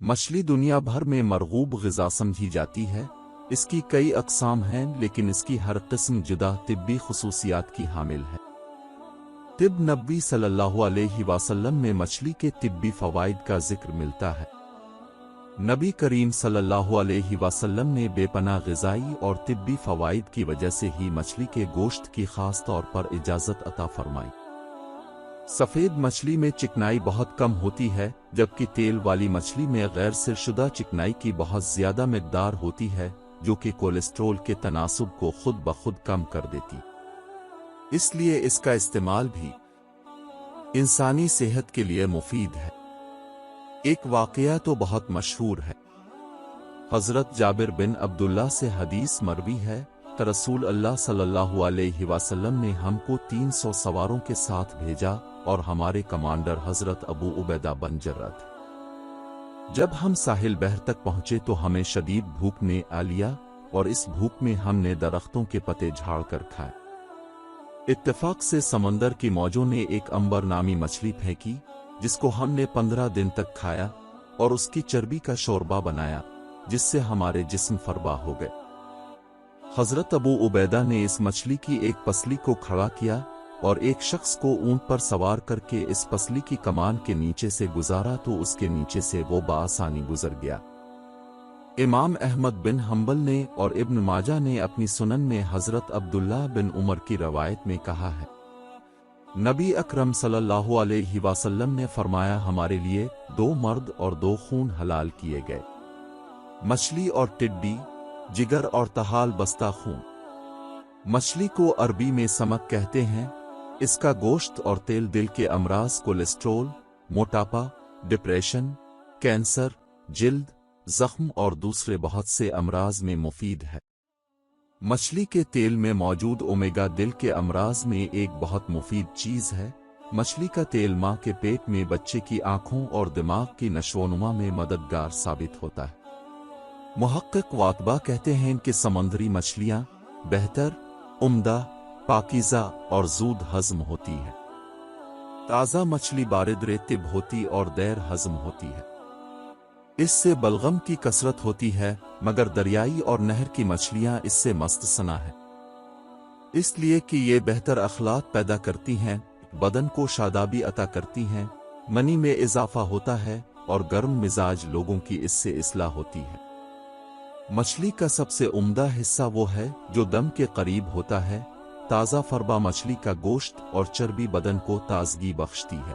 مچھلی دنیا بھر میں مرغوب غذا سمجھی جاتی ہے۔ اس کی کئی اقسام ہیں لیکن اس کی ہر قسم جدا طبی خصوصیات کی حامل ہے۔ طب نبوی صلی اللہ علیہ وسلم میں مچھلی کے طبی فوائد کا ذکر ملتا ہے۔ نبی کریم صلی اللہ علیہ وسلم نے بے پناہ غذائی اور طبی فوائد کی وجہ سے ہی مچھلی کے گوشت کی خاص طور پر اجازت عطا فرمائی۔ سفید مچھلی میں چکنائی بہت کم ہوتی ہے، جبکہ تیل والی مچھلی میں غیر سر شدہ چکنائی کی بہت زیادہ مقدار ہوتی ہے، جو کہ کولیسٹرول کے تناسب کو خود بخود کم کر دیتی۔ اس لیے اس کا استعمال بھی انسانی صحت کے لیے مفید ہے۔ ایک واقعہ تو بہت مشہور ہے۔ حضرت جابر بن عبداللہ سے حدیث مروی ہے کہ رسول اللہ صلی اللہ علیہ وسلم نے ہم کو 300 سواروں کے ساتھ بھیجا اور ہمارے کمانڈر حضرت ابو عبیدہ بن جرہ تھے۔ جب ہم ساحل بحر تک پہنچے تو ہمیں شدید بھوک نے آ لیا اور اس بھوک میں ہم نے درختوں کے پتے جھاڑ کر کھائے۔ اتفاق سے سمندر کی موجوں نے ایک عنبر نامی مچھلی پھینکی، جس کو ہم نے 15 دن تک کھایا اور اس کی چربی کا شوربہ بنایا، جس سے ہمارے جسم فربا ہو گئے۔ حضرت ابو عبیدہ نے اس مچھلی کی ایک پسلی کو کھڑا کیا اور ایک شخص کو اونٹ پر سوار کر کے اس پسلی کی کمان کے نیچے سے گزارا تو اس کے نیچے سے وہ بآسانی گزر گیا۔ امام احمد بن حنبل نے اور ابن ماجہ نے اپنی سنن میں حضرت عبداللہ بن عمر کی روایت میں کہا ہے، نبی اکرم صلی اللہ علیہ وسلم نے فرمایا، ہمارے لیے 2 مرد اور 2 خون حلال کیے گئے، مچھلی اور ٹڈی، جگر اور تحال بستہ خون۔ مچھلی کو عربی میں سمک کہتے ہیں۔ اس کا گوشت اور تیل دل کے امراض، کولیسٹرول، موٹاپا، ڈپریشن، کینسر، جلد، زخم اور دوسرے بہت سے امراض میں مفید ہے۔ مچھلی کے تیل میں موجود اومیگا دل کے امراض میں ایک بہت مفید چیز ہے۔ مچھلی کا تیل ماں کے پیٹ میں بچے کی آنکھوں اور دماغ کی نشوونما میں مددگار ثابت ہوتا ہے۔ محقق واتبا کہتے ہیں کہ سمندری مچھلیاں بہتر، عمدہ، پاکیزہ اور زود ہضم ہوتی ہے۔ تازہ مچھلی بارد رطب ہوتی اور دیر ہضم ہوتی ہے۔ اس سے بلغم کی کثرت ہوتی ہے، مگر دریائی اور نہر کی مچھلیاں اس سے مستثنی ہیں، اس لیے کہ یہ بہتر اخلاق پیدا کرتی ہیں، بدن کو شادابی عطا کرتی ہیں، منی میں اضافہ ہوتا ہے اور گرم مزاج لوگوں کی اس سے اصلاح ہوتی ہے۔ مچھلی کا سب سے عمدہ حصہ وہ ہے جو دم کے قریب ہوتا ہے۔ تازہ فربا مچھلی کا گوشت اور چربی بدن کو تازگی بخشتی ہے۔